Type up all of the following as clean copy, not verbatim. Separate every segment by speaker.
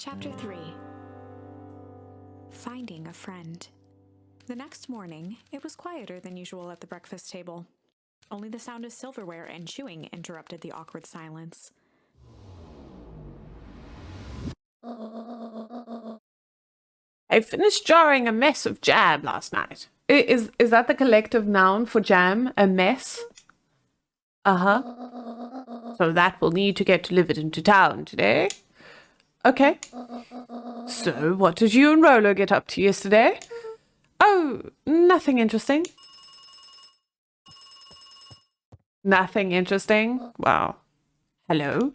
Speaker 1: Chapter 3. Finding a Friend. The next morning, it was quieter than usual at the breakfast table. Only the sound of silverware and chewing interrupted the awkward silence.
Speaker 2: I finished jarring a mess of jam last night. Is that the collective noun for jam? A mess? Uh-huh. So that will need to get delivered into town today. Okay. So what did you and Rolo get up to yesterday? Oh, nothing interesting. Nothing interesting? Wow. Hello?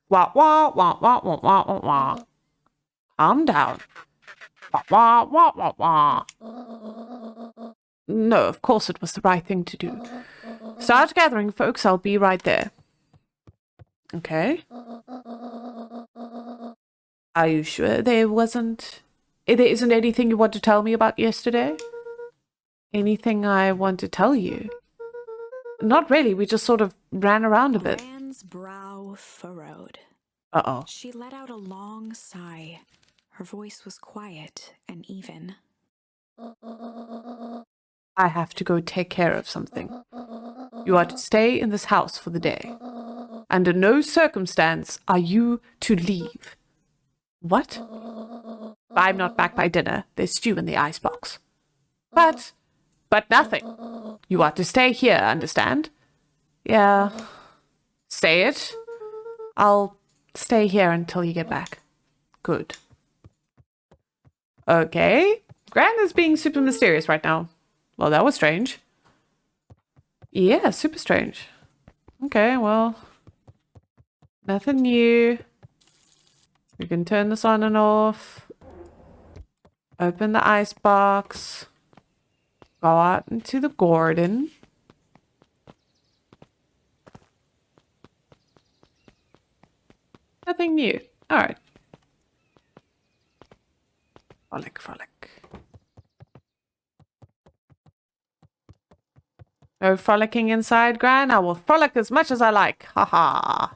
Speaker 2: Wah, wah, wah, wah, wah, wah, wah, wah. Calm down. Wah, wah, wah, wah, wah. No, of course it was the right thing to do. Start gathering, folks. I'll be right there. Okay. Are you sure there isn't anything you want to tell me about yesterday? Anything I want to tell you? Not really. We just sort of ran around a bit.
Speaker 1: Gran's brow furrowed.
Speaker 2: Uh-oh.
Speaker 1: She let out a long sigh. Her voice was quiet and even.
Speaker 2: I have to go take care of something. You are to stay in this house for the day. Under no circumstance are you to leave. What? I'm not back by dinner. There's stew in the icebox. But nothing. You are to stay here, understand? Yeah. Say it. I'll stay here until you get back. Good. Okay. Gran is being super mysterious right now. Well, that was strange. Yeah, super strange. Okay, well. Nothing new. We can turn this on and off. Open the icebox. Go out into the garden. Nothing new. Alright. Frolic, frolic. No frolicking inside, Gran. I will frolic as much as I like. Haha.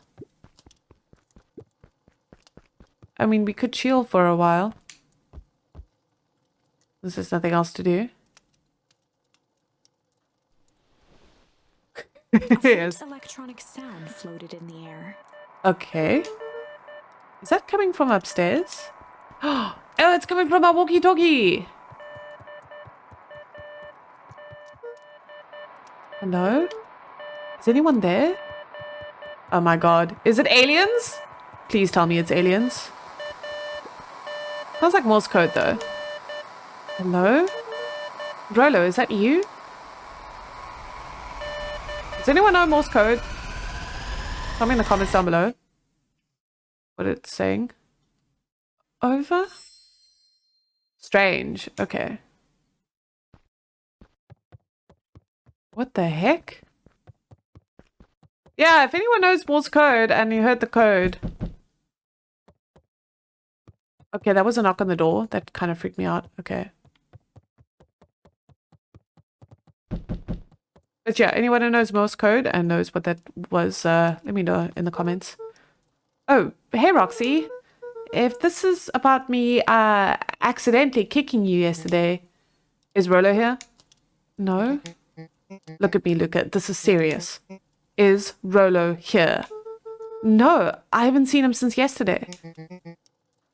Speaker 2: I mean, we could chill for a while. There's nothing else to do.
Speaker 1: Yes. Electronic sound floated in the air.
Speaker 2: Okay. Is that coming from upstairs? Oh, it's coming from our walkie-talkie. Hello? Is anyone there? Oh my god. Is it aliens? Please tell me it's aliens. Sounds like Morse code though. Hello? Rolo, is that you? Does anyone know Morse code? Tell me in the comments down below what it's saying. Over? Strange. Okay. What the heck? Yeah, if anyone knows Morse code and you heard the code. Okay, that was a knock on the door. That kind of freaked me out. Okay. But yeah, anyone who knows Morse code and knows what that was, let me know in the comments. Oh, hey Roxy. If this is about me accidentally kicking you yesterday, is Rolo here? No? Look at me, Luka. This is serious. Is Rolo here? No, I haven't seen him since yesterday.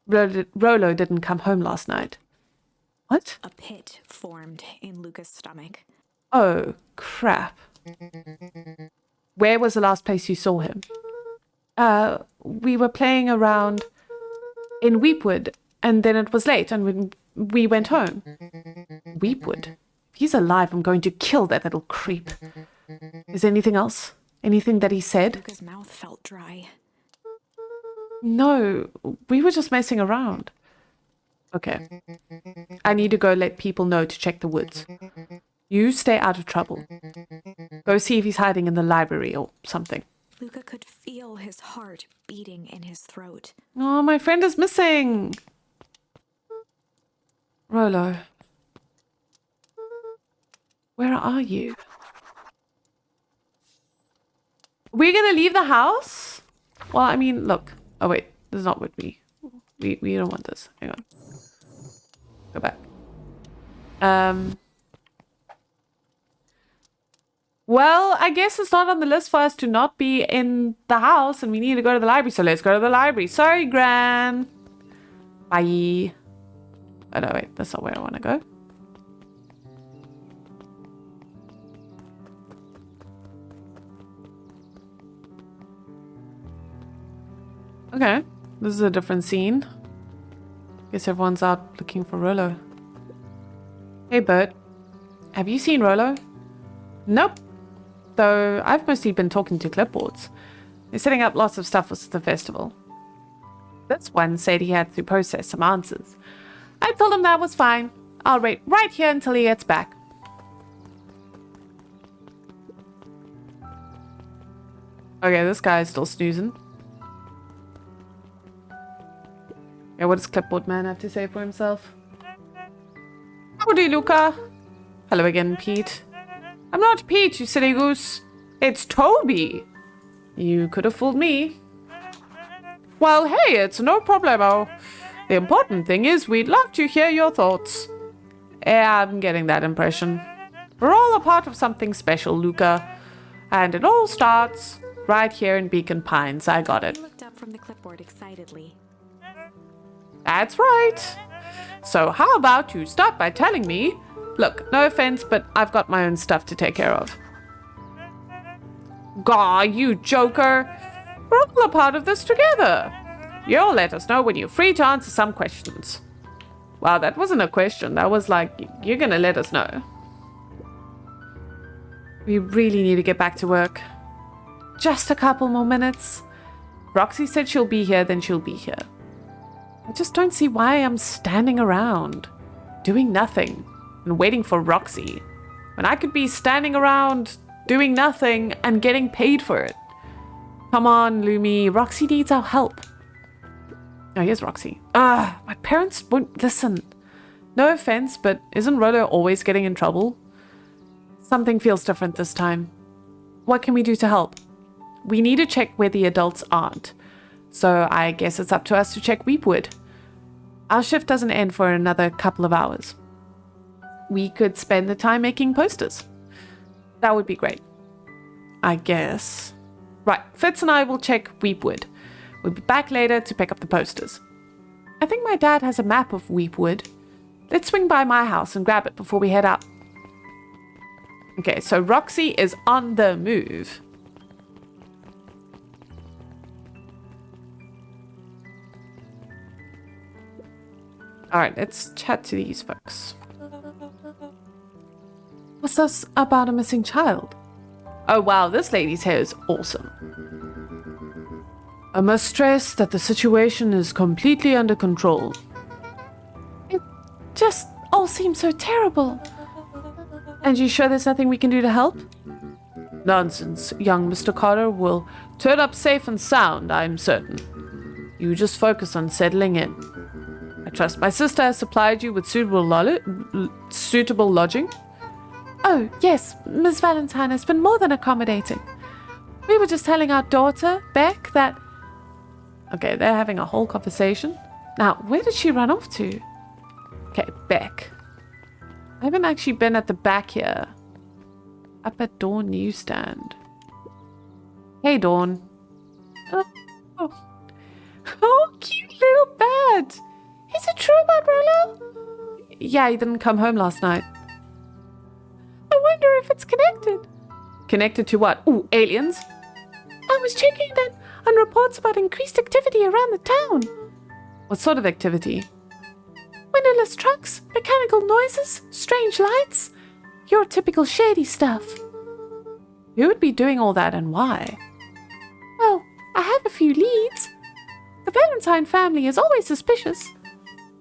Speaker 2: Rolo didn't come home last night. What?
Speaker 1: A pit formed in Luka's stomach.
Speaker 2: Oh, crap. Where was the last place you saw him? We were playing around in Weepwood, and then it was late, and we went home. Weepwood? If he's alive, I'm going to kill that little creep. Is there anything else? Anything that he said?
Speaker 1: Luka's mouth felt dry.
Speaker 2: No, we were just messing around. Okay. I need to go let people know to check the woods. You stay out of trouble. Go see if he's hiding in the library or something.
Speaker 1: Luka could feel his heart beating in his throat.
Speaker 2: Oh, my friend is missing. Rolo. Where are you? We're gonna leave the house? Well, I mean, look. Oh, wait. This is not what we don't want this. Hang on. Go back. Well, I guess it's not on the list for us to not be in the house and we need to go to the library. So let's go to the library. Sorry, Gran. Bye. Oh, no, wait. That's not where I want to go. Okay. This is a different scene. Guess everyone's out looking for Rolo. Hey, Bert. Have you seen Rolo? Nope. Though I've mostly been talking to clipboards. They're setting up lots of stuff for the festival. This one said he had to process some answers. I told him that was fine. I'll wait right here until he gets back. Okay, this guy is still snoozing. Yeah, what does Clipboard Man have to say for himself? Howdy, Luka. Hello again, Pete. I'm not Pete, you silly goose. It's Toby. You could have fooled me. Well, hey, it's no problemo. The important thing is we'd love to hear your thoughts. Yeah, I'm getting that impression. We're all a part of something special, Luka. And it all starts right here in Beacon Pines. I got it.
Speaker 1: He looked up from the clipboard excitedly.
Speaker 2: That's right. So how about you start by telling me... Look, no offense, but I've got my own stuff to take care of. Gaw, you joker. We're all a part of this together. You'll let us know when you're free to answer some questions. Wow, that wasn't a question. That was like, you're gonna let us know. We really need to get back to work. Just a couple more minutes. Roxy said she'll be here, then she'll be here. I just don't see why I'm standing around, doing nothing, and waiting for Roxy, when I could be standing around, doing nothing, and getting paid for it. Come on, Lumi. Roxy needs our help. Oh, here's Roxy. My parents won't listen. No offense, but isn't Rolo always getting in trouble? Something feels different this time. What can we do to help? We need to check where the adults aren't. So I guess it's up to us to check Weepwood. Our shift doesn't end for another couple of hours. We could spend the time making posters. That would be great. I guess. Right, Fitz and I will check Weepwood. We'll be back later to pick up the posters. I think my dad has a map of Weepwood. Let's swing by my house and grab it before we head out. Okay, so Roxy is on the move. Alright, let's chat to these folks. What's this about a missing child? Oh wow, this lady's hair is awesome. I must stress that the situation is completely under control. It just all seems so terrible. And you sure there's nothing we can do to help? Nonsense. Young Mr. Carter will turn up safe and sound, I'm certain. You just focus on settling in. I trust my sister has supplied you with suitable lodging. Oh, yes, Miss Valentine has been more than accommodating. We were just telling our daughter, Beck, that... Okay, they're having a whole conversation. Now, where did she run off to? Okay, Beck. I haven't actually been at the back here. Up at Dawn Newsstand. Hey, Dawn. Oh, cute little bat. Is it true about Rolo? Yeah, he didn't come home last night. I wonder if it's connected. Connected to what? Ooh, aliens? I was checking that on reports about increased activity around the town. What sort of activity? Windowless trucks, mechanical noises, strange lights. Your typical shady stuff. Who would be doing all that and why? Well, I have a few leads. The Valentine family is always suspicious.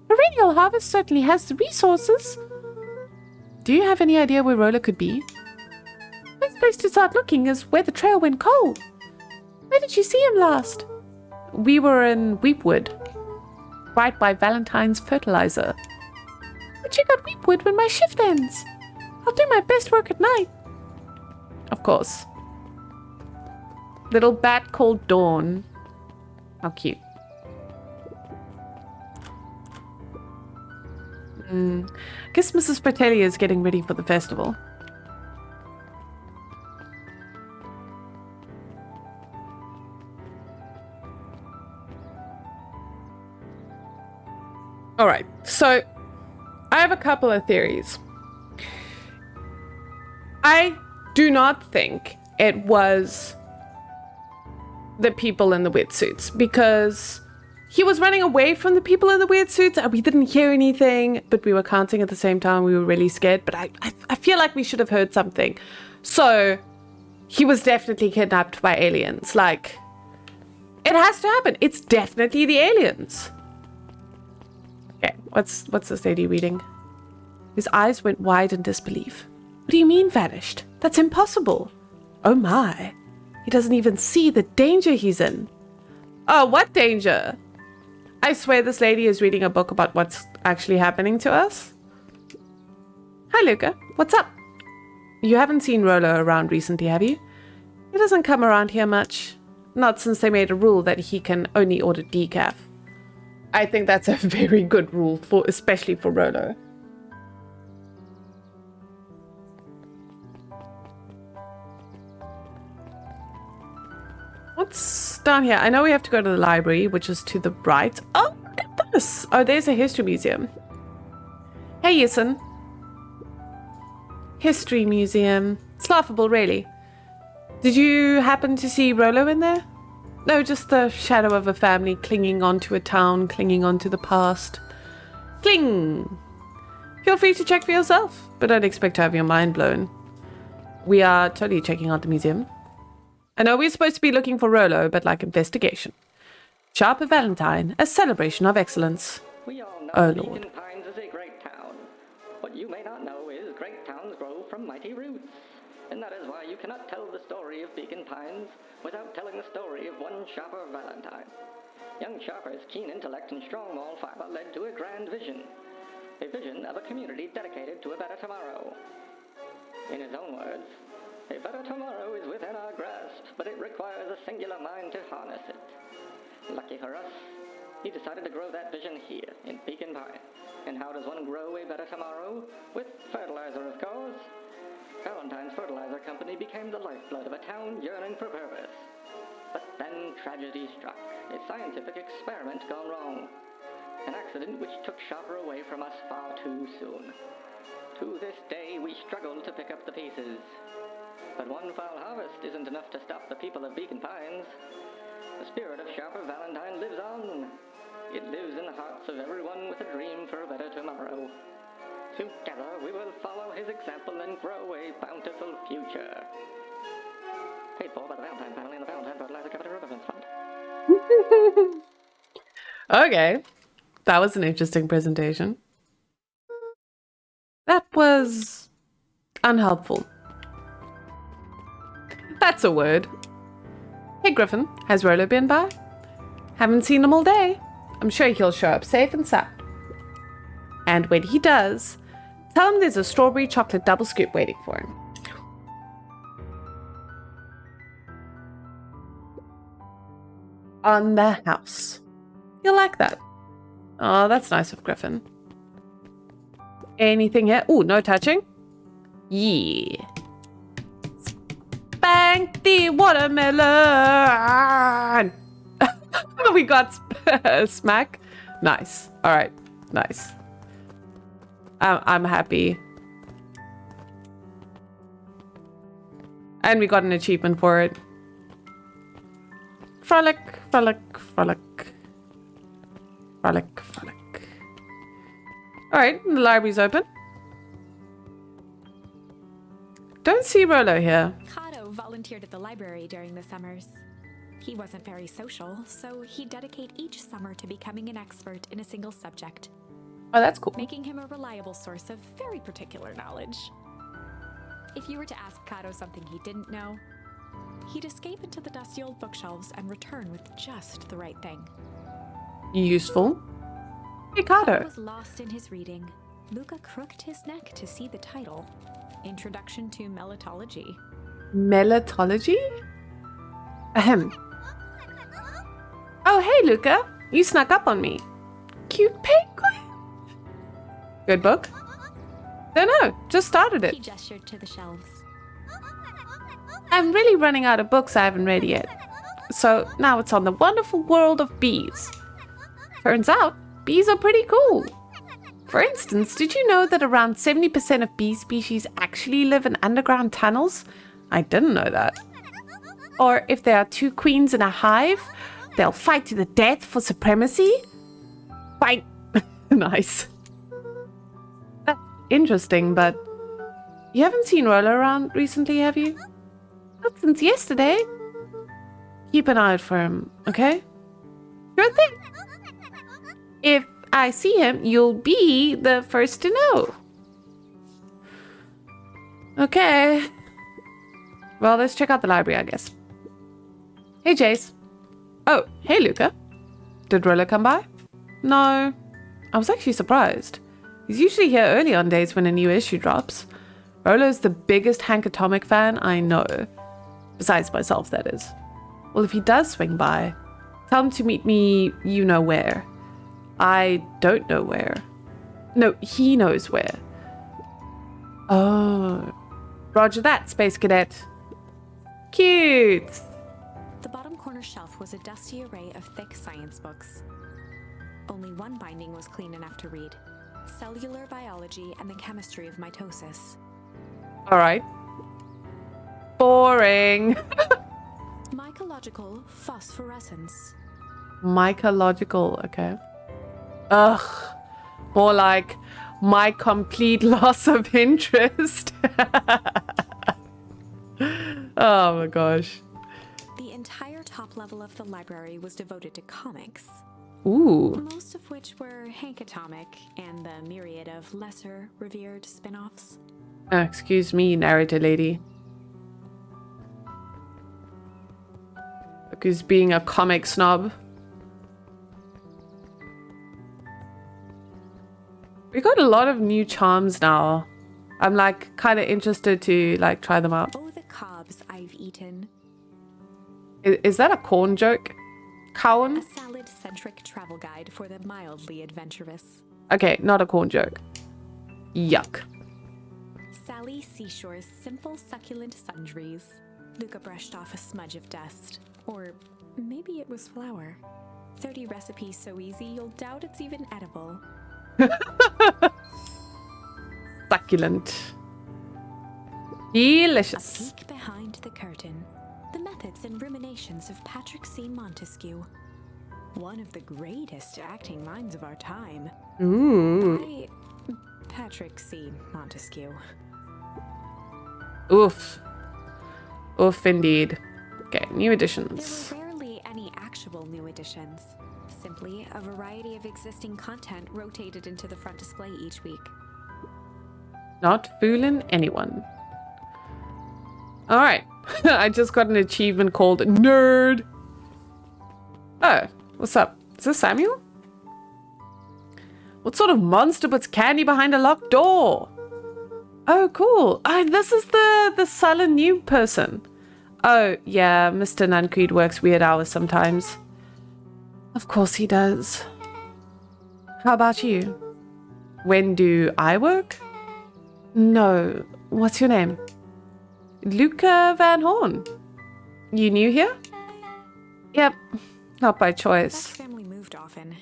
Speaker 2: Perennial Harvest certainly has the resources. Do you have any idea where Rolo could be? Best place to start looking is where the trail went cold. Where did you see him last? We were in Weepwood, right by Valentine's fertilizer. I'll check out Weepwood when my shift ends. I'll do my best work at night. Of course. Little bat called Dawn. How cute. I guess Mrs. Fratelli is getting ready for the festival. Alright, so I have a couple of theories. I do not think it was the people in the weird suits, because he was running away from the people in the weird suits and we didn't hear anything, but we were counting at the same time. We were really scared, but I feel like we should have heard something. So he was definitely kidnapped by aliens. Like, it has to happen. It's definitely the aliens. Okay, what's this lady reading? His eyes went wide in disbelief. What do you mean vanished? That's impossible. Oh my. He doesn't even see the danger he's in. Oh, what danger? I swear this lady is reading a book about what's actually happening to us. Hi, Luka. What's up? You haven't seen Rolo around recently, have you? He doesn't come around here much. Not since they made a rule that he can only order decaf. I think that's a very good rule, especially for Rolo. What's down here? I know we have to go to the library, which is to the right. Oh, look at this. Oh, there's a history museum. Hey, Yisun. History museum. It's laughable, really. Did you happen to see Rolo in there? No, just the shadow of a family clinging onto a town, clinging onto the past. Cling! Feel free to check for yourself, but don't expect to have your mind blown. We are totally checking out the museum. I know we're supposed to be looking for Rolo, but like investigation. Sharper Valentine, a celebration of excellence.
Speaker 3: We all know
Speaker 2: Oh, Lord.
Speaker 3: Beacon Pines is a great town. What you may not know is great towns grow from mighty roots. And that is why you cannot tell the story of Beacon Pines without telling the story of one Sharper Valentine. Young Sharper's keen intellect and strong moral fiber led to a grand vision. A vision of a community dedicated to a better tomorrow. In his own words, a better tomorrow is within our grasp, but it requires a singular mind to harness it. Lucky for us, he decided to grow that vision here, in Beacon Pine. And how does one grow a better tomorrow? With fertilizer, of course. Valentine's Fertilizer Company became the lifeblood of a town yearning for purpose. But then tragedy struck, a scientific experiment gone wrong. An accident which took Sharper away from us far too soon. To this day, we struggle to pick up the pieces. But one foul harvest isn't enough to stop the people of Beacon Pines. The spirit of Sharper Valentine lives on. It lives in the hearts of everyone with a dream for a better tomorrow. Together, we will follow his example and grow a bountiful future. Paid for by the Valentine family and the Valentine Fertilizer Company Residence Fund.
Speaker 2: Okay. That was an interesting presentation. That was unhelpful. That's a word. Hey, Griffin, has Rolo been by? Haven't seen him all day. I'm sure he'll show up safe and sound. And when he does, tell him there's a strawberry chocolate double scoop waiting for him. On the house. You'll like that. Oh, that's nice of Griffin. Anything here? Oh, no touching? Yeah. Spank the watermelon! We got smack. Nice. All right. Nice. I'm happy. And we got an achievement for it. Frolic, frolic, frolic. Frolic, frolic. Alright, the library's open. Don't see Rolo here.
Speaker 1: Kato volunteered at the library during the summers. He wasn't very social, so he'd dedicate each summer to becoming an expert in a single subject,
Speaker 2: Oh, that's cool.
Speaker 1: making him a reliable source of very particular knowledge. If you were to ask Kato something he didn't know, he'd escape into the dusty old bookshelves and return with just the right thing.
Speaker 2: Useful. Hey,
Speaker 1: Kato
Speaker 2: Kato.
Speaker 1: was lost in his reading. Luka crooked his neck to see the title, Introduction to Melitology.
Speaker 2: Melitology? Ahem. Oh, hey, Luka. You snuck up on me. Cute penguin. Good book? Don't know, just started
Speaker 1: He
Speaker 2: it.
Speaker 1: gestured to the shelves.
Speaker 2: I'm really running out of books I haven't read yet. So now it's on the wonderful world of bees. Turns out, bees are pretty cool. For instance, did you know that around 70% of bee species actually live in underground tunnels? I didn't know that. Or if there are two queens in a hive, they'll fight to the death for supremacy? Fight! Nice. That's interesting, but you haven't seen Roller around recently, have you? Not since yesterday. Keep an eye out for him, okay? Sure thing. If I see him, you'll be the first to know. Okay. Well, let's check out the library, I guess. Hey, Jace. Oh, hey, Luka. Did Roller come by? No. I was actually surprised. He's usually here early on days when a new issue drops. Roller's the biggest Hank Atomic fan I know. Besides myself, that is. Well, if he does swing by, tell him to meet me you know where. I don't know where. No, he knows where. Oh. Roger that, Space Cadet. Cute.
Speaker 1: The bottom corner shelf was a dusty array of thick science books. Only one binding was clean enough to read. Cellular biology and the chemistry of mitosis.
Speaker 2: Alright. Boring.
Speaker 1: Mycological phosphorescence.
Speaker 2: Mycological, okay. Ugh. More like my complete loss of interest. Oh my gosh.
Speaker 1: The entire top level of the library was devoted to comics.
Speaker 2: Ooh.
Speaker 1: Most of which were Hank Atomic and the myriad of lesser revered spin-offs.
Speaker 2: Excuse me, narrator lady. Because being a comic snob. We got a lot of new charms now. I'm like kind of interested to like try them out.
Speaker 1: Oh, the cobs I've eaten.
Speaker 2: Is that a corn joke?
Speaker 1: A
Speaker 2: Cowan?
Speaker 1: salad-centric travel guide for the mildly adventurous.
Speaker 2: Okay, not a corn joke. Yuck.
Speaker 1: Sally Seashore's simple succulent sundries. Luka brushed off a smudge of dust. Or maybe it was flour. 30 recipes so easy you'll doubt it's even edible.
Speaker 2: Succulent.
Speaker 1: A
Speaker 2: Delicious.
Speaker 1: peek behind the curtain. The methods and ruminations of Patrick C. Montesquieu. One of the greatest acting minds of our time.
Speaker 2: Ooh.
Speaker 1: By Patrick C. Montesquieu.
Speaker 2: Oof. Oof indeed. Okay, new
Speaker 1: There
Speaker 2: additions.
Speaker 1: were rarely any actual new additions. Simply a variety of existing content rotated into the front display each week.
Speaker 2: Not fooling anyone. Alright. I just got an achievement called Nerd. Oh, what's up? Is this Samuel? What sort of monster puts candy behind a locked door? Oh, cool. Oh, this is the sullen new person. Oh, yeah, Mr. Nuncreed works weird hours sometimes. Of course he does. How about you? When do I work? No. What's your name? Luka Van Horn. You new here? Yep. Not by
Speaker 1: Beck's
Speaker 2: choice.
Speaker 1: family moved often,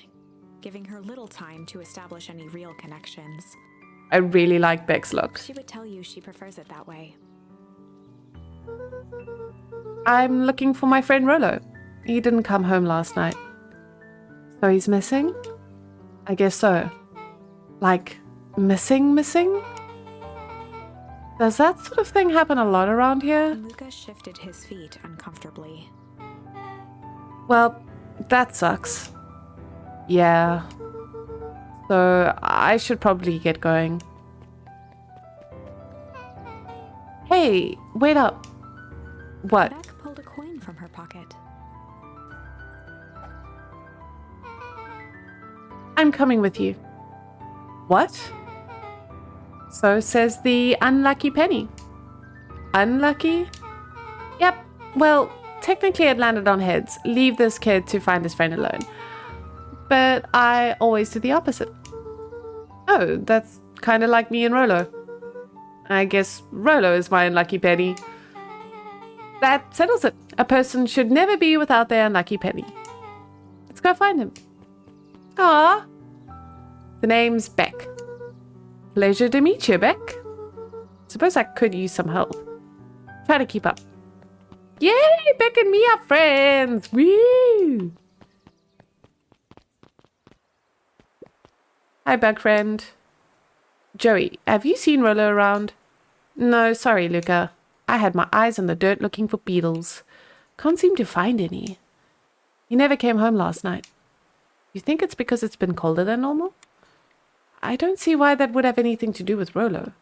Speaker 1: giving her little time to establish any real connections.
Speaker 2: I really like Beck's look.
Speaker 1: She would tell you she prefers it that way.
Speaker 2: I'm looking for my friend Rolo. He didn't come home last night. So he's missing? I guess so. Like, missing? Does that sort of thing happen a lot around here?
Speaker 1: Luka shifted his feet uncomfortably.
Speaker 2: Well, that sucks. Yeah. So I should probably get going. Hey, wait up. What?
Speaker 1: Beck pulled a coin from her pocket.
Speaker 2: I'm coming with you. What? So says the unlucky penny. Unlucky? Yep. Well, technically it landed on heads. Leave this kid to find his friend alone. But I always do the opposite. Oh, that's kind of like me and Rolo. I guess Rolo is my unlucky penny. That settles it. A person should never be without their unlucky penny. Let's go find him. Ah, the name's Beck. Pleasure to meet you, Beck. Suppose I could use some help. Try to keep up. Yay, Beck and me are friends. Woo! Hi, bug friend. Joey, have you seen Rolo around? No, sorry, Luka. I had my eyes in the dirt looking for beetles. Can't seem to find any. He never came home last night. You think it's because it's been colder than normal? I don't see why that would have anything to do with Rolo.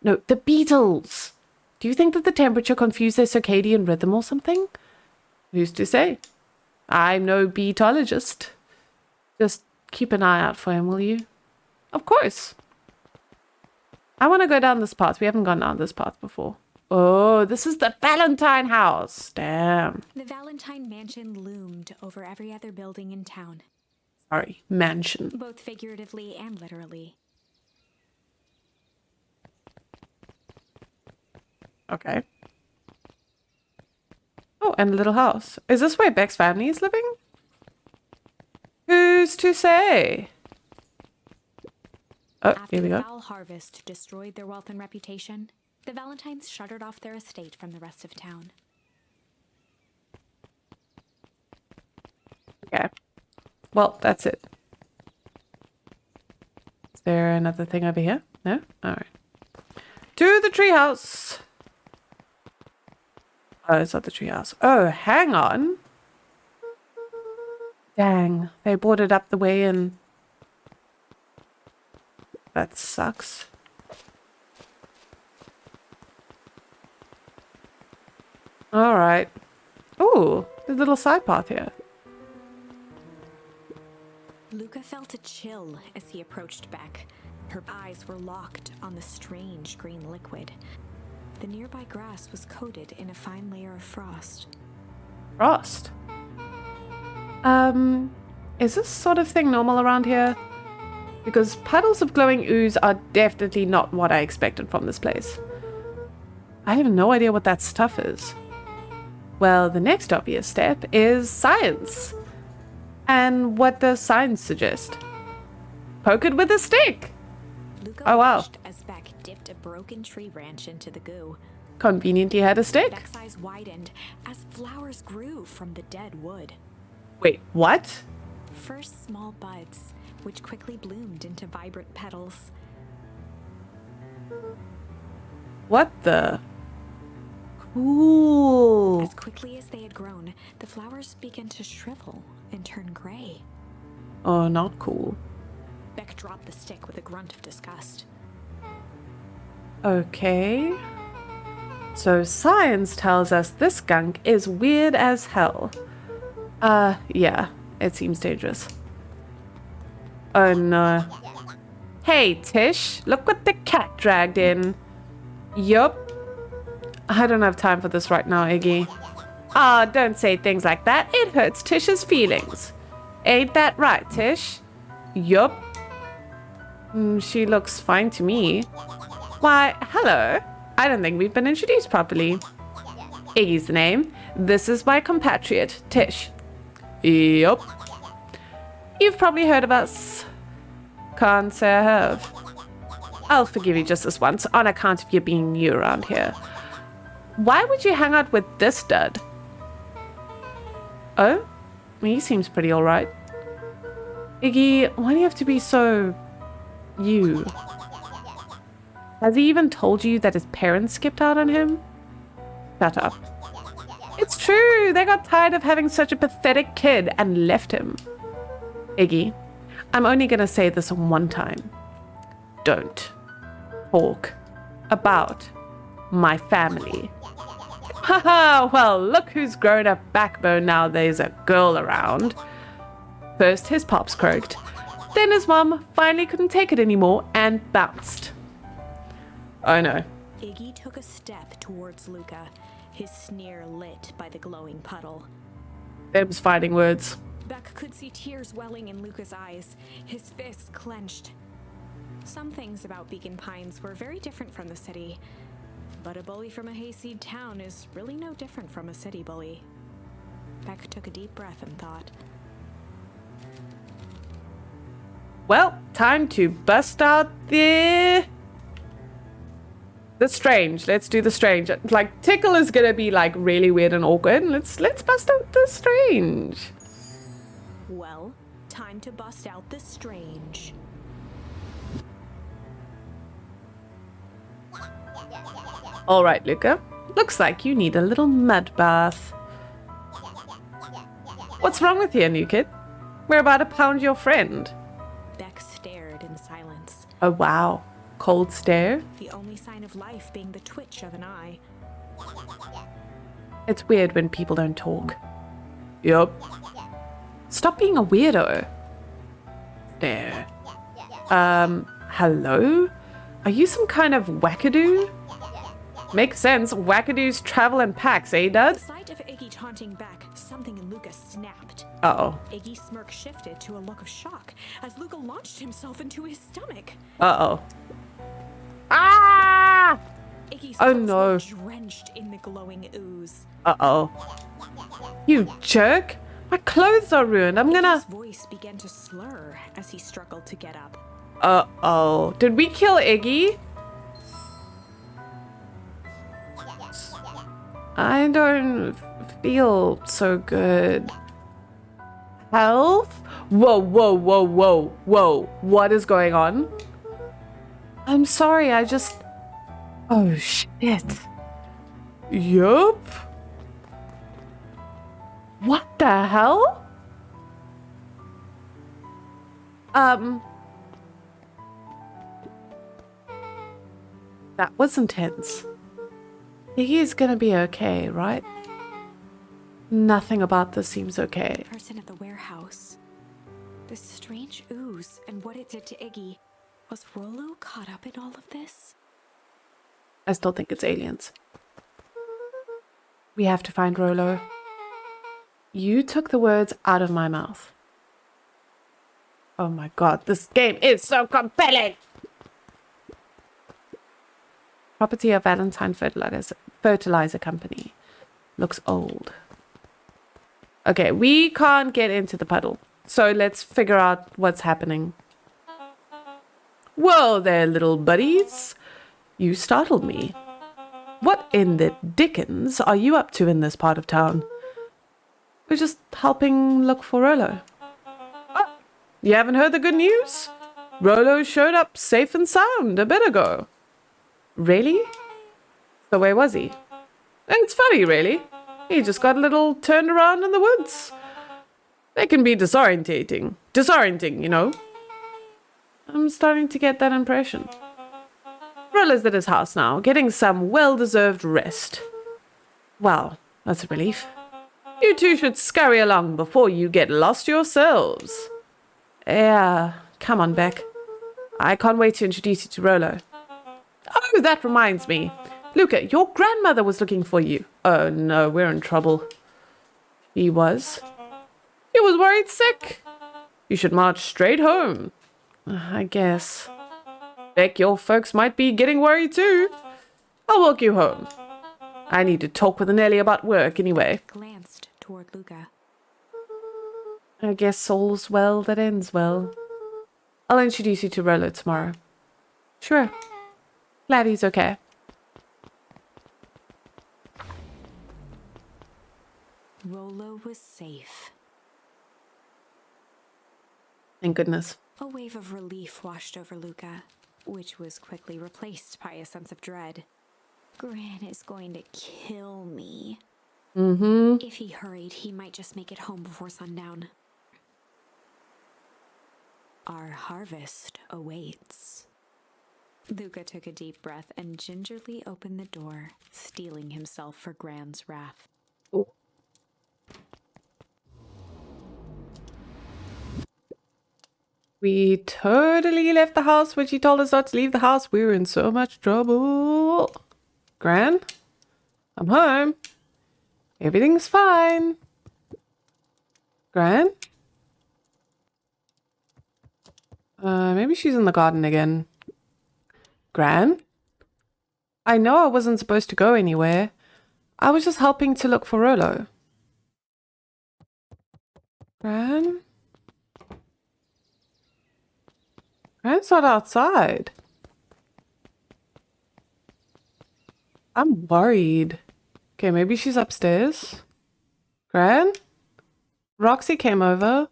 Speaker 2: No, the beetles! Do you think that the temperature confused their circadian rhythm or something? Who's to say? I'm no beetologist. Just keep an eye out for him, will you? Of course. I want to go down this path. We haven't gone down this path before. Oh, this is the Valentine house. Damn.
Speaker 1: The Valentine mansion loomed over every other building in town.
Speaker 2: Sorry, mansion.
Speaker 1: Both figuratively and literally.
Speaker 2: Okay. Oh, and a little house. Is this where Beck's family is living? Who's to say? Oh,
Speaker 1: After
Speaker 2: here we
Speaker 1: the
Speaker 2: go.
Speaker 1: foul harvest destroyed their wealth and reputation, the Valentines shuttered off their estate from the rest of town.
Speaker 2: Okay. Well, that's it. Is there another thing over here? No? Alright. To the treehouse! Oh, it's not the treehouse. Oh, hang on. Dang, they boarded up the way in. That sucks. Alright. Ooh, there's a little side path here.
Speaker 1: Luka felt a chill as he approached Beck. Her eyes were locked on the strange green liquid. The nearby grass was coated in a fine layer of frost.
Speaker 2: Frost? Is this sort of thing normal around here? Because puddles of glowing ooze are definitely not what I expected from this place. I have no idea what that stuff is. Well, the next obvious step is science. And what does science suggest? Poke it with a stick!
Speaker 1: Luka
Speaker 2: Oh, wow.
Speaker 1: watched as Beck dipped a broken tree branch into the goo.
Speaker 2: Convenient he had a stick.
Speaker 1: Beck's eyes widened as flowers grew from the dead wood.
Speaker 2: Wait, what?
Speaker 1: First small buds, which quickly bloomed into vibrant petals.
Speaker 2: What the? Cool.
Speaker 1: As quickly as they had grown, the flowers began to shrivel and turn gray.
Speaker 2: Oh, not cool.
Speaker 1: Beck dropped the stick with a grunt of disgust.
Speaker 2: Okay. So science tells us this skunk is weird as hell. Yeah, it seems dangerous. Oh no. Hey, Tish, look what the cat dragged in. Yup. I don't have time for this right now, Iggy. Ah, don't say things like that. It hurts Tish's feelings. Ain't that right, Tish? Yup. She looks fine to me. Why, hello. I don't think we've been introduced properly. Iggy's the name. This is my compatriot, Tish. Yup. You've probably heard of us. Can't say I have. I'll forgive you just this once on account of you being new around here. Why would you hang out with this dud? Oh? He seems pretty alright. Iggy, why do you have to be so... you? Has he even told you that his parents skipped out on him? Shut up. It's true, they got tired of having such a pathetic kid and left him. Iggy, I'm only gonna say this one time. Don't talk about my family. Haha, well, look who's grown a backbone now there's a girl around. First his pops croaked, then his mom finally couldn't take it anymore and bounced. Oh no.
Speaker 1: Iggy took a step towards Luka, his sneer lit by the glowing puddle.
Speaker 2: Them's fighting words.
Speaker 1: Beck could see tears welling in Luka's eyes, his fists clenched. Some things about Beacon Pines were very different from the city, but a bully from a hayseed town is really no different from a city bully. Beck took a deep breath and thought.
Speaker 2: Well, time to bust out the strange. Let's do the strange. Like, tickle is gonna be like really weird and awkward. Let's bust out the strange.
Speaker 1: Well, time to bust out the strange.
Speaker 2: All right, Luka. Looks like you need a little mud bath. What's wrong with you, new kid? We're about to pound your friend.
Speaker 1: Beck stared in silence.
Speaker 2: Oh, wow. Cold stare.
Speaker 1: The only sign of life being the twitch of an eye.
Speaker 2: It's weird when people don't talk. Yup. Stop being a weirdo. There. Hello? Are you some kind of wackadoo? Makes sense. Wackadoos travel in packs, eh,
Speaker 1: The
Speaker 2: Dad?
Speaker 1: sight of Iggy taunting Beck, something in Luka snapped.
Speaker 2: Uh-oh.
Speaker 1: Iggy's smirk shifted to a look of shock as Luka launched himself into his stomach.
Speaker 2: Uh-oh. Ah!
Speaker 1: Iggy's
Speaker 2: Oh,
Speaker 1: clothes
Speaker 2: no.
Speaker 1: were drenched in the glowing ooze.
Speaker 2: Uh-oh. You jerk! My clothes are ruined. I'm
Speaker 1: Iggy's
Speaker 2: gonna...
Speaker 1: voice began to slur as he struggled to get up.
Speaker 2: Uh-oh. Did we kill Iggy? I don't feel so good. Health? Whoa, whoa, whoa, whoa, whoa. What is going on? I'm sorry, I just... Oh, shit. Yup. What the hell? That was intense. He's gonna be okay, right? Nothing about this seems okay.
Speaker 1: Person at the warehouse. This strange ooze and what it did to Iggy. Was Rollo caught up in all of this?
Speaker 2: I still think it's aliens. We have to find Rollo. You took the words out of my mouth. Oh my god, this game is so compelling! Property of Valentine Fertilizer Company. Looks old. Okay, we can't get into the puddle. So let's figure out what's happening. Whoa there, little buddies. You startled me. What in the dickens are you up to in this part of town? We're just helping look for Rollo. Oh, you haven't heard the good news? Rollo showed up safe and sound a bit ago. Really? So where was he? It's funny, really. He just got a little turned around in the woods. They can be disorientating. Disorienting, you know. I'm starting to get that impression. Rollo's at his house now, getting some well-deserved rest. Well, that's a relief. You two should scurry along before you get lost yourselves. Yeah, come on, Beck. I can't wait to introduce you to Rollo. Oh, that reminds me. Luka, your grandmother was looking for you. Oh no, we're in trouble. He was? He was worried sick. You should march straight home. I guess. Beck, your folks might be getting worried too. I'll walk you home. I need to talk with Nelly about work anyway.
Speaker 1: Glanced toward Luka.
Speaker 2: I guess all's well that ends well. I'll introduce you to Rollo tomorrow. Sure. Glad he's okay.
Speaker 1: Rollo was safe.
Speaker 2: Thank goodness.
Speaker 1: A wave of relief washed over Luka, which was quickly replaced by a sense of dread. Gran is going to kill me. If he hurried, he might just make it home before sundown. Our harvest awaits. Luka took a deep breath and gingerly opened the door, steeling himself for Gran's wrath.
Speaker 2: Oh. We totally left the house when she told us not to leave the house. We were in so much trouble. Gran, I'm home. Everything's fine. Gran? Maybe she's in the garden again. Gran? I know I wasn't supposed to go anywhere. I was just helping to look for Rolo. Gran? Gran's not outside. I'm worried. Okay, maybe she's upstairs. Gran? Roxy came over.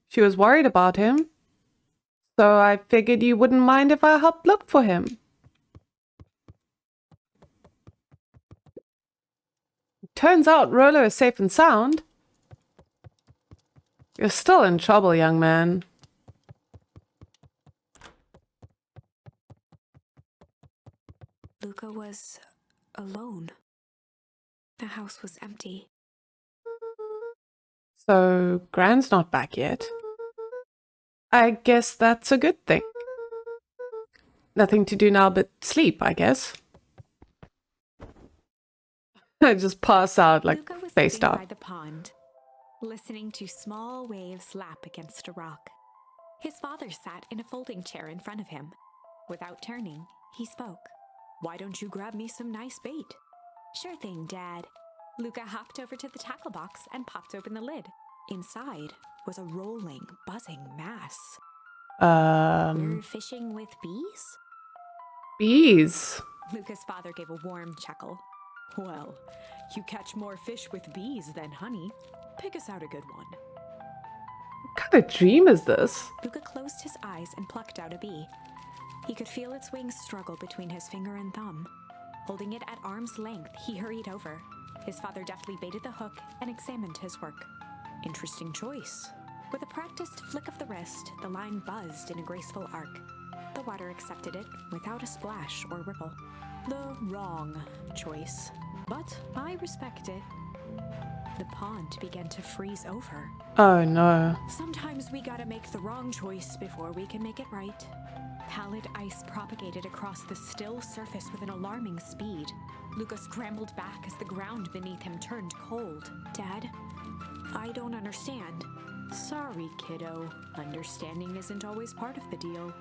Speaker 2: She was worried about him. So I figured you wouldn't mind if I helped look for him. Turns out Rolo is safe and sound. You're still in trouble, young man.
Speaker 1: Luka was alone. The house was empty.
Speaker 2: So, Gran's not back yet. I guess that's a good thing. Nothing to do now but sleep, I guess. I just pass out like
Speaker 1: Luka was
Speaker 2: face
Speaker 1: sitting
Speaker 2: down.
Speaker 1: by the pond, listening to small waves lap against a rock. His father sat in a folding chair in front of him. Without turning, he spoke. "Why don't you grab me some nice bait?" "Sure thing, Dad." Luka hopped over to the tackle box and popped open the lid. Inside was a rolling, buzzing mass. "We're fishing with bees?"
Speaker 2: Bees.
Speaker 1: Luka's father gave a warm chuckle. "Well, you catch more fish with bees than honey. Pick us out a good one."
Speaker 2: What kind of dream is this?
Speaker 1: Luka closed his eyes and plucked out a bee. He could feel its wings struggle between his finger and thumb. Holding it at arm's length, he hurried over. His father deftly baited the hook and examined his work. "Interesting choice." With a practiced flick of the wrist, the line buzzed in a graceful arc. The water accepted it without a splash or ripple. The wrong choice, but I respect it. The pond began to freeze over.
Speaker 2: Oh no.
Speaker 1: Sometimes we gotta make the wrong choice before we can make it right. Pallid ice propagated across the still surface with an alarming speed. Luka scrambled back as the ground beneath him turned cold. "Dad, I don't understand." "Sorry, kiddo. Understanding isn't always part of the deal."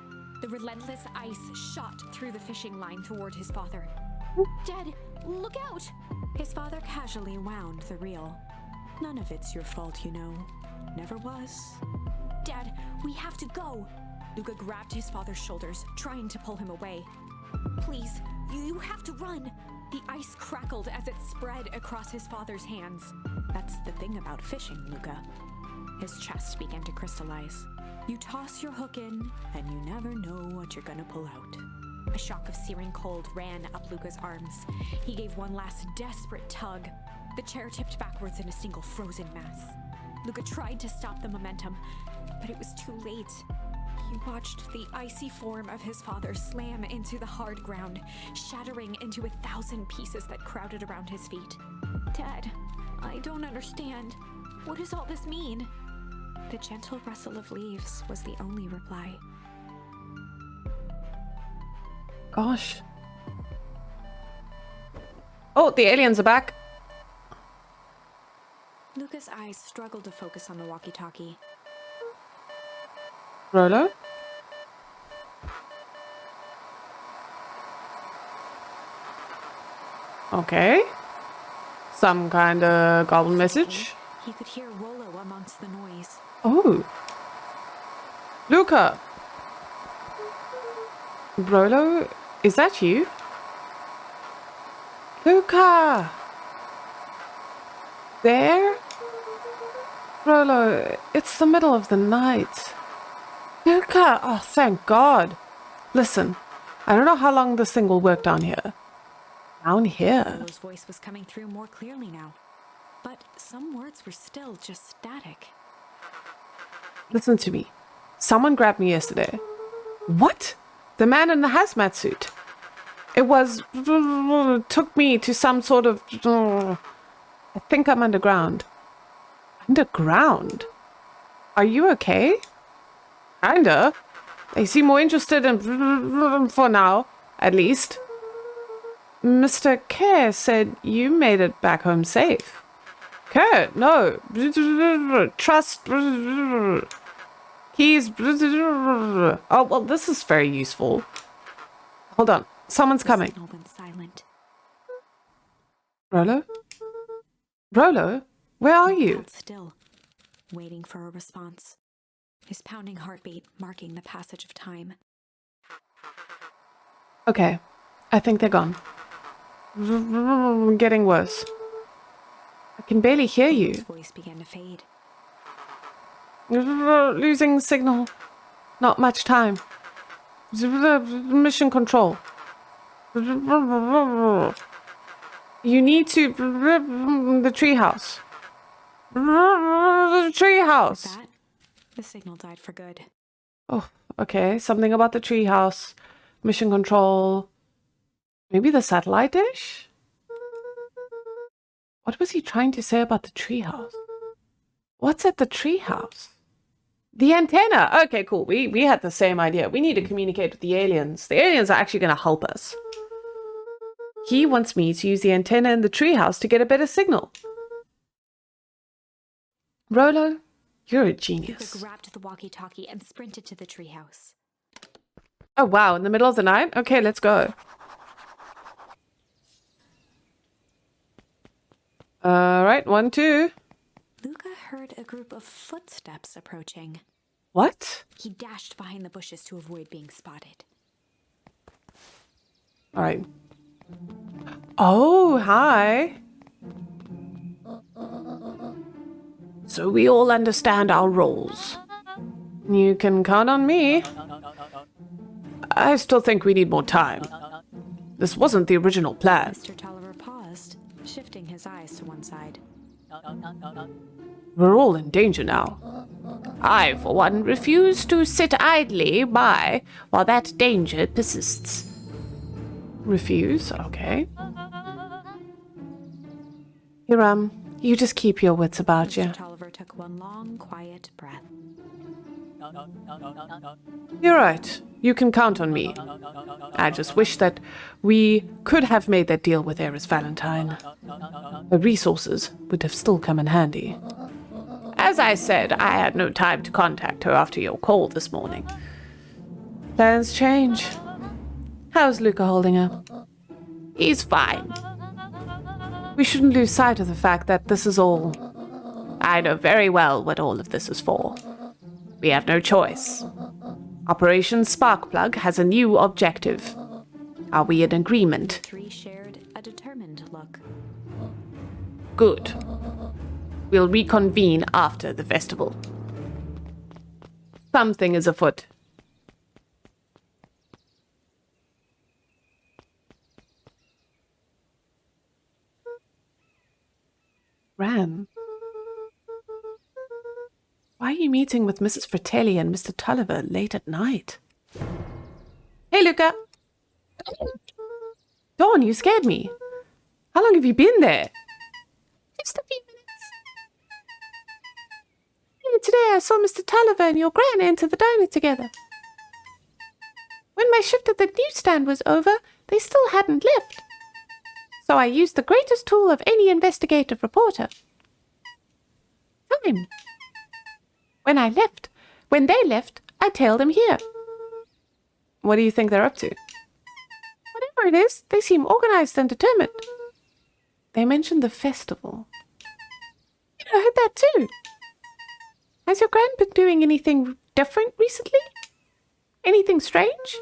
Speaker 1: The relentless ice shot through the fishing line toward his father. "Dad, look out!" His father casually wound the reel. "None of it's your fault, you know. Never was." "Dad, we have to go!" Luka grabbed his father's shoulders, trying to pull him away. "Please, you have to run!" The ice crackled as it spread across his father's hands. "That's the thing about fishing, Luka." His chest began to crystallize. You toss your hook in, and you never know what you're gonna pull out. A shock of searing cold ran up Luka's arms. He gave one last desperate tug. The chair tipped backwards in a single frozen mass. Luka tried to stop the momentum, but it was too late. He watched the icy form of his father slam into the hard ground, shattering into 1,000 pieces that crowded around his feet. "Dad, I don't understand. What does all this mean?" The gentle rustle of leaves was the only reply.
Speaker 2: Gosh. Oh, the aliens are back.
Speaker 1: Luka's eyes struggled to focus on the walkie-talkie.
Speaker 2: Rolo? Okay. Some kind of goblin message.
Speaker 1: He could hear Rolo amongst the noise.
Speaker 2: Oh. Luka! Rolo, is that you? Luka! There? Rolo, it's the middle of the night. Luka! Oh, thank God. Listen, I don't know how long this thing will work down here. Down here?
Speaker 1: Rolo's voice was coming through more clearly now, but some words were still just static.
Speaker 2: Listen to me. Someone grabbed me yesterday. What? The man in the hazmat suit. It was... took me to some sort of... I think I'm underground. Underground? Are you okay? Kinda. They seem more interested in... for now, at least. Mr. Kerr said you made it back home safe. Kerr, no. Trust... He's... Oh, well, this is very useful. Hold on. Someone's
Speaker 1: The
Speaker 2: coming.
Speaker 1: signal went silent.
Speaker 2: Rolo? Rolo? Where are
Speaker 1: Luke
Speaker 2: you?
Speaker 1: held still, waiting for a response. His pounding heartbeat marking the passage of time.
Speaker 2: Okay. I think they're gone. Getting worse. I can barely hear
Speaker 1: Luke's
Speaker 2: you.
Speaker 1: voice began to fade.
Speaker 2: Losing signal. Not much time. Mission control. You need to... The treehouse. The
Speaker 1: With
Speaker 2: treehouse.
Speaker 1: that, the signal died for good.
Speaker 2: Oh, okay. Something about the treehouse. Mission control. Maybe the satellite dish? What was he trying to say about the treehouse? What's at the treehouse? The antenna. Okay, cool. We had the same idea. We need to communicate with the aliens. The aliens are actually going to help us. He wants me to use the antenna in the treehouse to get a better signal. Rolo, you're a
Speaker 1: Luka
Speaker 2: genius.
Speaker 1: grabbed the walkie-talkie and sprinted to the treehouse.
Speaker 2: Oh, wow. In the middle of the night? Okay, let's go. Alright, 1, 2.
Speaker 1: Luka heard a group of footsteps approaching.
Speaker 2: What?
Speaker 1: He dashed behind the bushes to avoid being spotted.
Speaker 2: Alright. Oh, hi. So we all understand our roles. You can count on me. I still think we need more time. This wasn't the original plan.
Speaker 1: Mr. Tolliver paused, shifting his eyes to one side.
Speaker 2: We're all in danger now. I, for one, refuse to sit idly by while that danger persists. Refuse? Okay. Hiram, you just keep your wits about you.
Speaker 1: Mr. Tolliver took one long, quiet breath.
Speaker 2: You're right. You can count on me. I just wish that we could have made that deal with Eris Valentine. The resources would have still come in handy. As I said, I had no time to contact her after your call this morning. Plans change. How's Luka holding up? He's fine. We shouldn't lose sight of the fact that this is all... I know very well what all of this is for. We have no choice. Operation Sparkplug has a new objective. Are we in agreement?
Speaker 1: The three shared a determined look.
Speaker 2: Good. We'll reconvene after the festival. Something is afoot. Ram? Why are you meeting with Mrs. Fratelli and Mr. Tolliver late at night? Hey, Luka! Dawn, you scared me. How long have you been there? Just a few minutes. Today I saw Mr. Tolliver and your gran enter the diner together. When my shift at the newsstand was over, they still hadn't left. So I used the greatest tool of any investigative reporter. Time. When they left, I tailed them here. What do you think they're up to? Whatever it is, they seem organized and determined. They mentioned the festival. I heard that too. Has your gran been doing anything different recently? Anything strange?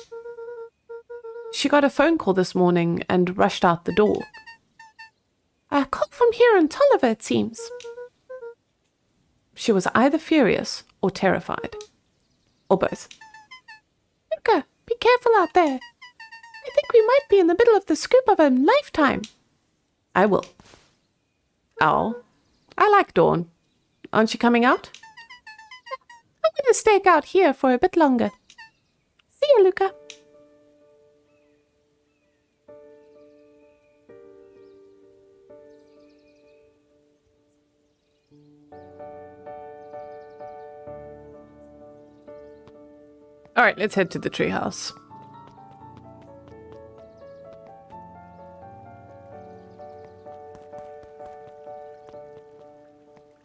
Speaker 2: She got a phone call this morning and rushed out the door. A call from here in Tolliver, it seems. She was either furious or terrified. Or both. Luka, be careful out there. I think we might be in the middle of the scoop of a lifetime. I will. Oh, I like Dawn. Aren't you coming out? I'm going to stake out here for a bit longer. See you, Luka. All right, let's head to the treehouse.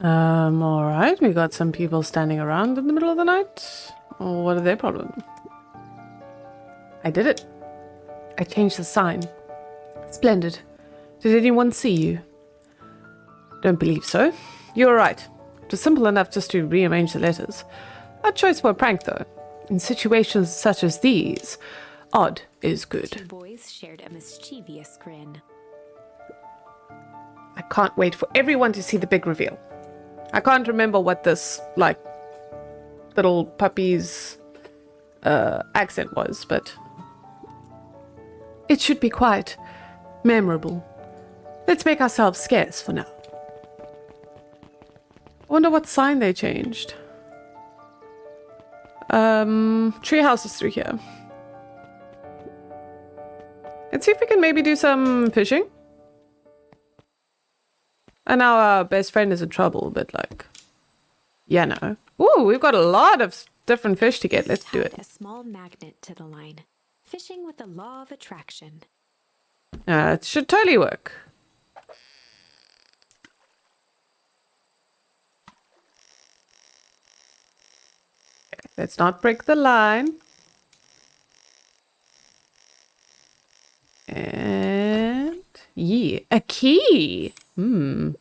Speaker 2: All right, we got some people standing around in the middle of the night. What are their problem? I did it. I changed the sign. Splendid. Did anyone see you? Don't believe so. You're right. It was simple enough just to rearrange the letters. Odd choice for a prank, though. In situations such as these, odd is good.
Speaker 1: Two boys shared a mischievous grin.
Speaker 2: I can't wait for everyone to see the big reveal. I can't remember what this, like, little puppy's accent was, but it should be quite memorable. Let's make ourselves scarce for now. I wonder what sign they changed. Treehouse is through here. Let's see if we can maybe do some fishing. And now our best friend is in trouble, but like, yeah, no. Ooh, we've got a lot of different fish to get. Let's do it.
Speaker 1: A small magnet to the line. Fishing with the law of attraction.
Speaker 2: It should totally work. Okay, let's not break the line. And yeah, a key. Where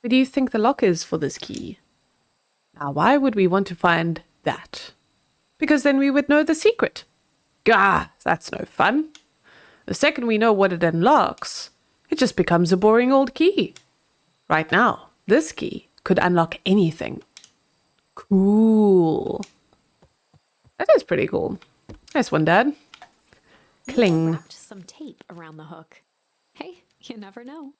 Speaker 2: do you think the lock is for this key? Now, why would we want to find that? Because then we would know the secret. Gah, that's no fun. The second we know what it unlocks, it just becomes a boring old key. Right now, this key could unlock anything. Cool. That is pretty cool. Nice one, Dad. Cling.
Speaker 1: Wrapped some tape around the hook. Hey, you never know.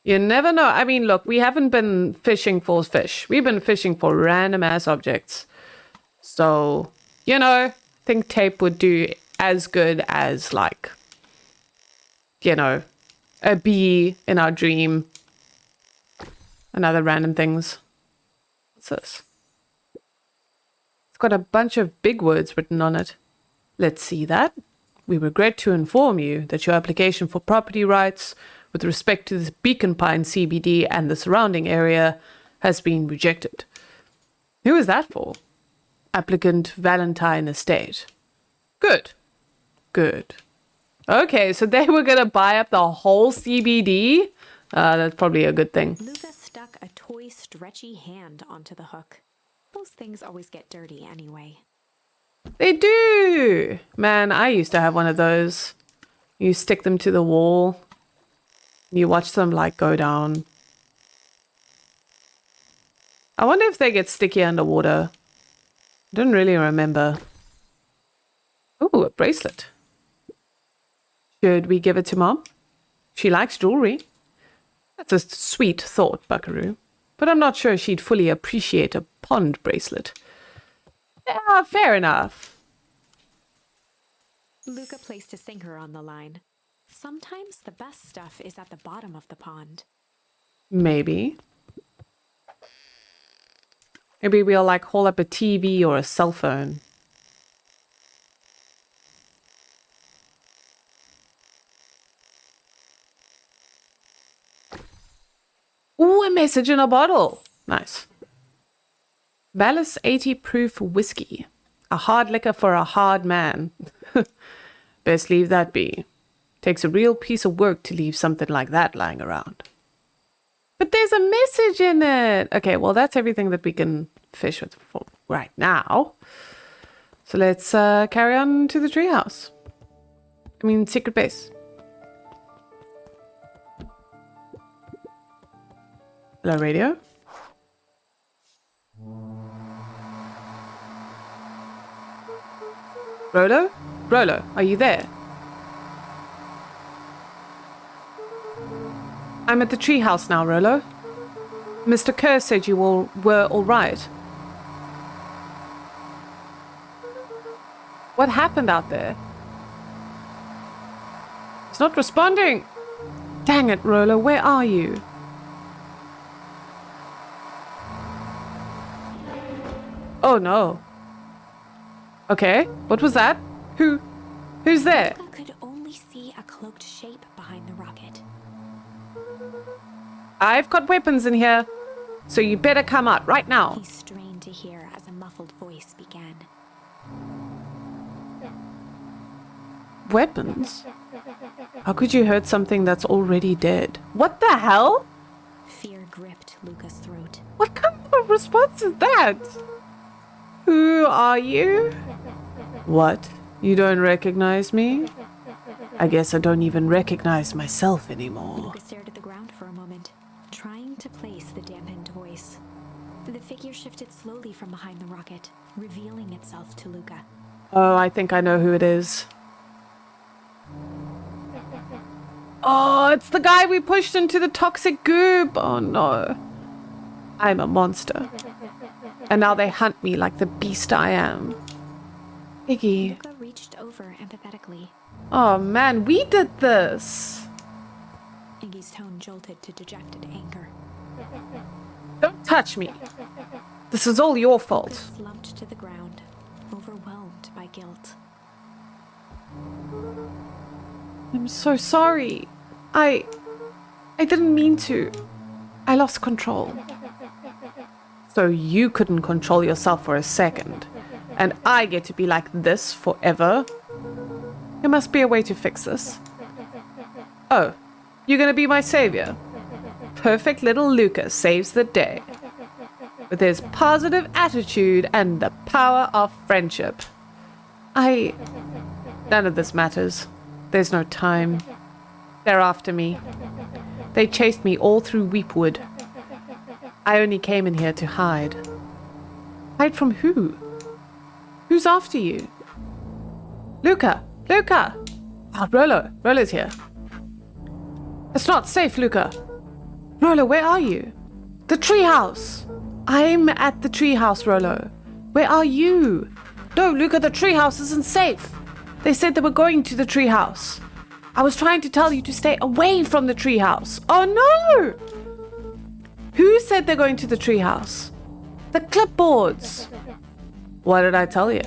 Speaker 2: You never know. I mean, look, we haven't been fishing for fish. We've been fishing for random ass objects. So, you know, I think tape would do as good as, like, you know, a bee in our dream and other random things. What's this? It's got a bunch of big words written on it. Let's see that. We regret to inform you that your application for property rights with respect to this Beacon Pine CBD and the surrounding area has been rejected. Who is that for? Applicant Valentine Estate. Good. Good. Okay, so they were going to buy up the whole CBD? That's probably a good thing.
Speaker 1: Luka stuck a toy stretchy hand onto the hook. Those things always get dirty anyway.
Speaker 2: They do! Man, I used to have one of those. You stick them to the wall. You watch them, like, go down. I wonder if they get sticky underwater. I don't really remember. Ooh, a bracelet. Should we give it to Mom? She likes jewelry. That's a sweet thought, Buckaroo. But I'm not sure she'd fully appreciate a pond bracelet. Yeah, fair enough.
Speaker 1: Luka placed a sinker on the line. Sometimes the best stuff is at the bottom of the pond.
Speaker 2: Maybe. Maybe we'll, like, haul up a TV or a cell phone. Ooh, a message in a bottle. Nice. Ballast 80 proof whiskey. A hard liquor for a hard man. Best leave that be. Takes a real piece of work to leave something like that lying around. But there's a message in it. Okay, well, that's everything that we can fish with for right now. So let's carry on to the treehouse. I mean, secret base. Hello, radio? Rolo? Rolo, are you there? I'm at the treehouse now, Rolo. Mr. Kerr said you all were all right. What happened out there? It's not responding. Dang it, Rolo, where are you? Oh no. Okay, what was that? Who's there?
Speaker 1: Luka could only see a cloaked shape behind the rocket.
Speaker 2: I've got weapons in here, so you better come out right now.
Speaker 1: He strained to hear as a muffled voice began.
Speaker 2: Weapons? How could you hurt something that's already dead? What the hell?
Speaker 1: Fear gripped Luka's throat.
Speaker 2: What kind of response is that? Who are you? What? You don't recognize me? I guess I don't even recognize myself anymore.
Speaker 1: Luka stared at the ground for a moment, trying to place the dampened voice. The figure shifted slowly from behind the rocket, revealing itself to Luka.
Speaker 2: Oh, I think I know who it is. Oh, it's the guy we pushed into the toxic goop. Oh no. I'm a monster. And now they hunt me like the beast I am. Iggy.
Speaker 1: Luka reached over empathetically.
Speaker 2: Oh man, we did this.
Speaker 1: Iggy's tone jolted to dejected anger.
Speaker 2: Don't touch me. This is all your
Speaker 1: Luka
Speaker 2: fault.
Speaker 1: slumped to the ground, overwhelmed by guilt.
Speaker 2: I'm so sorry. I didn't mean to. I lost control. So you couldn't control yourself for a second. And I get to be like this forever? There must be a way to fix this. Oh, you're gonna be my savior? Perfect little Luka saves the day. With his positive attitude and the power of friendship. None of this matters. There's no time. They're after me. They chased me all through Weepwood. I only came in here to hide. Hide from who? Who's after you? Luka! Luka! Ah, Rolo's here. It's not safe, Luka. Rolo, where are you? The treehouse! I'm at the treehouse, Rolo. Where are you? No, Luka, the treehouse isn't safe. They said they were going to the treehouse. I was trying to tell you to stay away from the treehouse. Oh no! Who said they're going to the treehouse? The clipboards. What did I tell you?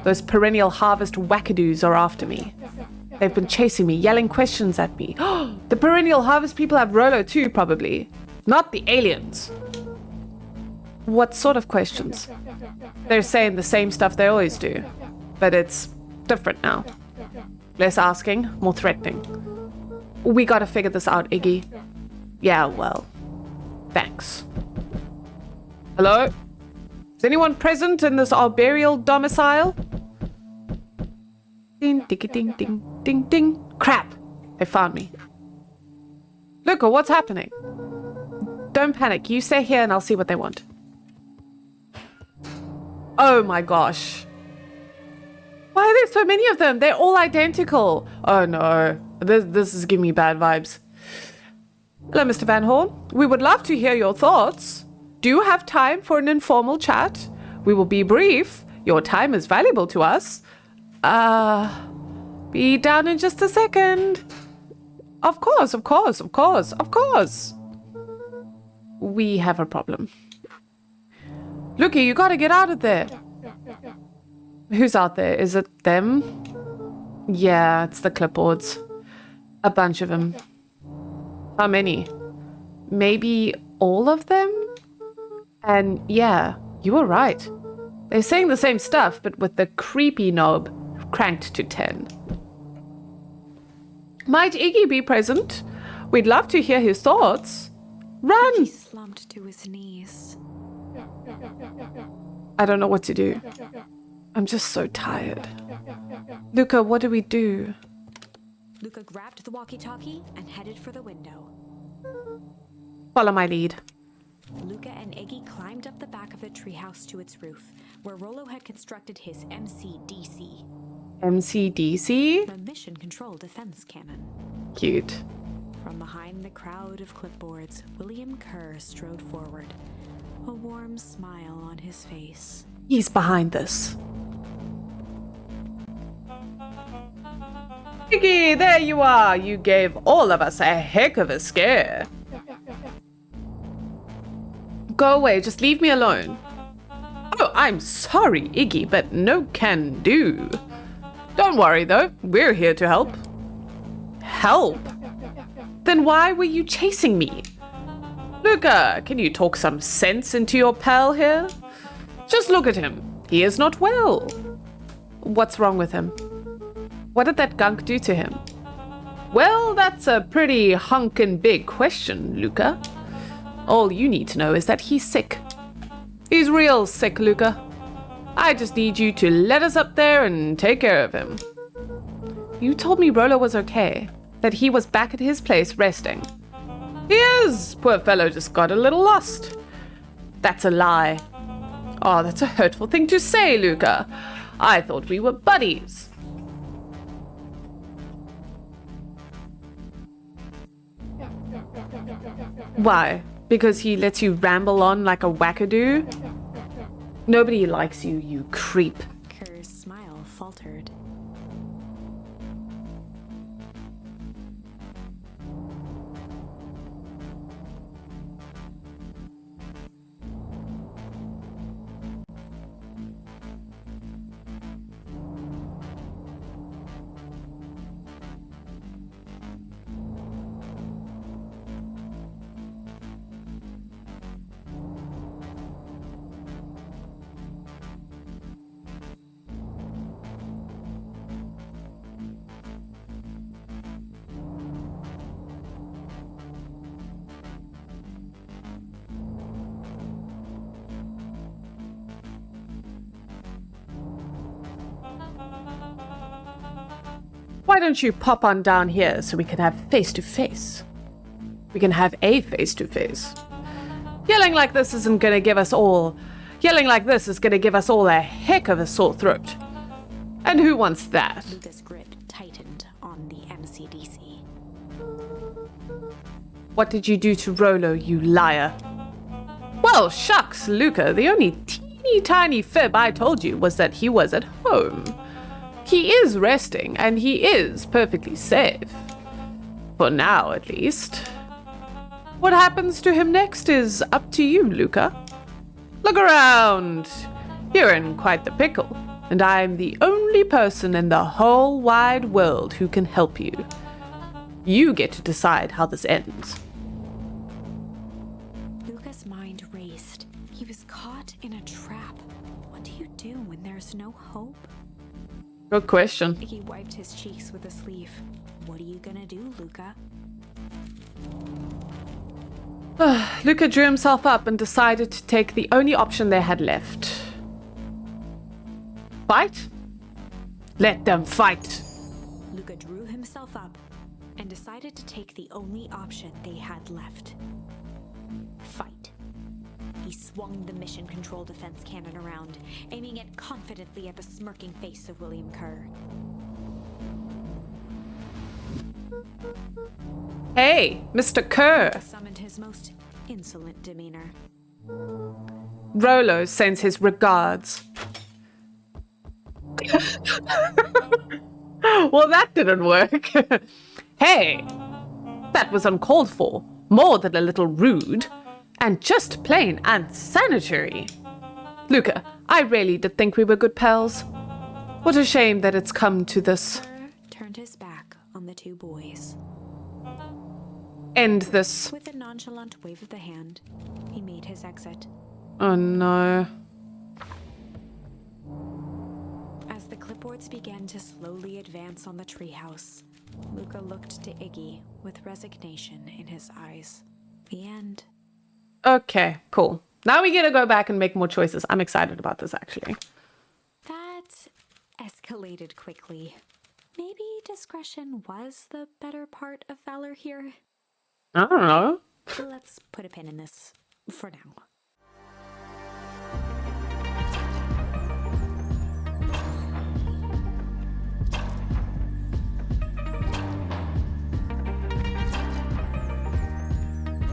Speaker 2: Those perennial harvest wackadoos are after me. They've been chasing me, yelling questions at me. The perennial harvest people have Rolo too, probably. Not the aliens. What sort of questions? They're saying the same stuff they always do. But it's different now. Less asking, more threatening. We gotta figure this out, Iggy. Yeah, well, thanks. Hello? Is anyone present in this arboreal domicile? Ding, ding, ding, ding, ding, ding. Crap! They found me. Luka, what's happening? Don't panic. You stay here and I'll see what they want. Oh my gosh. Why are there so many of them? They're all identical. Oh no. This is giving me bad vibes. Hello, Mr. Van Horn. We would love to hear your thoughts. Do you have time for an informal chat? We will be brief. Your time is valuable to us. Be down in just a second. Of course, of course, of course, of course. We have a problem. Luka, you gotta get out of there. Who's out there? Is it them? Yeah, it's the clipboards. A bunch of them. How many? Maybe all of them? And yeah, you were right. They're saying the same stuff, but with the creepy knob cranked to 10. Might Iggy be present? We'd love to hear his thoughts. Run!
Speaker 1: He slumped to his knees.
Speaker 2: I don't know what to do. I'm just so tired. Luka, what do we do?
Speaker 1: Luka grabbed the walkie-talkie and headed for the window.
Speaker 2: Follow my lead.
Speaker 1: Luka and Iggy climbed up the back of the treehouse to its roof, where Rolo had constructed his MCDC,
Speaker 2: MCDC?
Speaker 1: the Mission Control Defense Cannon.
Speaker 2: Cute.
Speaker 1: From behind the crowd of clipboards, William Kerr strode forward, a warm smile on his face.
Speaker 2: He's behind this. Iggy, there you are. You gave all of us a heck of a scare. Go away, just leave me alone. Oh, I'm sorry, Iggy, but no can do. Don't worry, though. We're here to help. Help? Then why were you chasing me? Luka, can you talk some sense into your pal here? Just look at him. He is not well. What's wrong with him? What did that gunk do to him? Well, that's a pretty hunkin' big question, Luka. All you need to know is that he's sick. He's real sick, Luka. I just need you to let us up there and take care of him. You told me Rolo was okay, that he was back at his place resting. He is. Poor fellow just got a little lost. That's a lie. Oh, that's a hurtful thing to say, Luka. I thought we were buddies. Why? Because he lets you ramble on like a wackadoo? Nobody likes you, you creep.
Speaker 1: Kerr's smile faltered.
Speaker 2: Why don't you pop on down here so we can have face-to-face? We can have a face-to-face. Yelling like this isn't gonna give us all... Yelling like this is gonna give us all a heck of a sore throat. And who wants that?
Speaker 1: Luka's grip tightened on the MCDC.
Speaker 2: What did you do to Rolo, you liar? Well, shucks, Luka, the only teeny tiny fib I told you was that he was at home. He is resting, and he is perfectly safe. For now, at least. What happens to him next is up to you, Luka. Look around. You're in quite the pickle, and I'm the only person in the whole wide world who can help you. You get to decide how this ends.
Speaker 1: Luka's mind raced. He was caught in a trap. What do you do when there's no hope?
Speaker 2: Good question.
Speaker 1: He wiped his cheeks with a sleeve. What are you gonna do, Luka?
Speaker 2: Luka drew himself up and decided to take the only option they had left. Fight? Let them fight.
Speaker 1: Luka drew himself up and decided to take the only option they had left. Fight. He swung the mission control defense cannon around, aiming it confidently at the smirking face of William Kerr.
Speaker 2: Hey, Mr. Kerr.
Speaker 1: Luka summoned his most insolent demeanor.
Speaker 2: Rolo sends his regards. Well, that didn't work. Hey, that was uncalled for, more than a little rude, and just plain unsanitary. Luka, I really did think we were good pals. What a shame that it's come to this.
Speaker 1: Kerr turned his back on the two boys.
Speaker 2: End this.
Speaker 1: With a nonchalant wave of the hand, he made his exit.
Speaker 2: Oh no.
Speaker 1: As the clipboards began to slowly advance on the treehouse, Luka looked to Iggy with resignation in his eyes. The end.
Speaker 2: Okay, cool. Now we get to go back and make more choices. I'm excited about this, actually.
Speaker 1: That escalated quickly. Maybe discretion was the better part of valor here.
Speaker 2: I don't know.
Speaker 1: Let's put a pin in this for now.